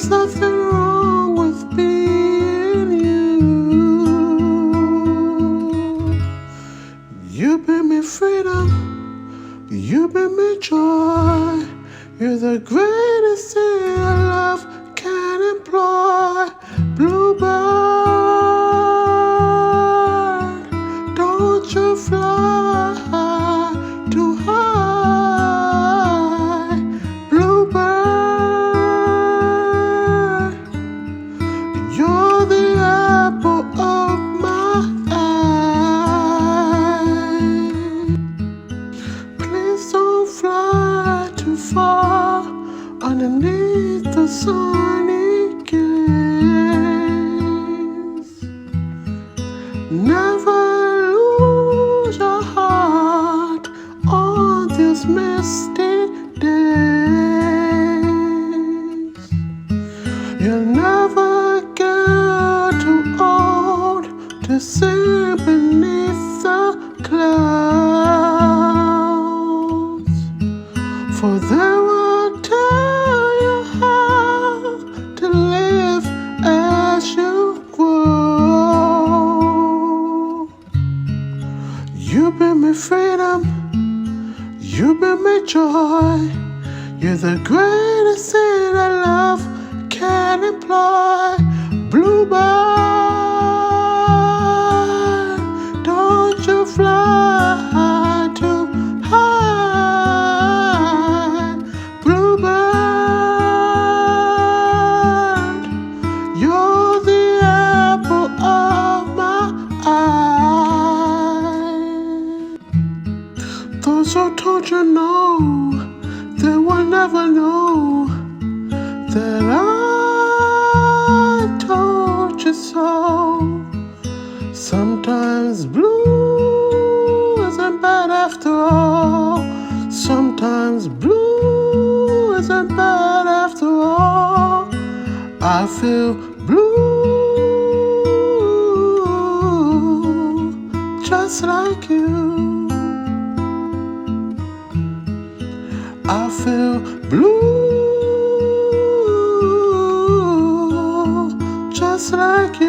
nothing wrong with being you. You bring me freedom, you bring me joy. You're the greatest thing love can employ. Bluebird, don't you fly too high. Bluebird, you're the apple of my eye. Please don't fly too far underneath the sunny gaze. Never lose your heart on these misty days. You'll never get too old to sing beneath the clouds, for they will tell you how to live as you grow. You bring me freedom, you bring me joy. You're the greatest thing that love can employ. Bluebird, don't you fly too high. Bluebird, you're the apple of my eye. Those who told you no, they will never know that I told you so. Sometimes blue isn't bad after all. Sometimes blue isn't bad after all. I feel blue just like you. I feel blue just like you.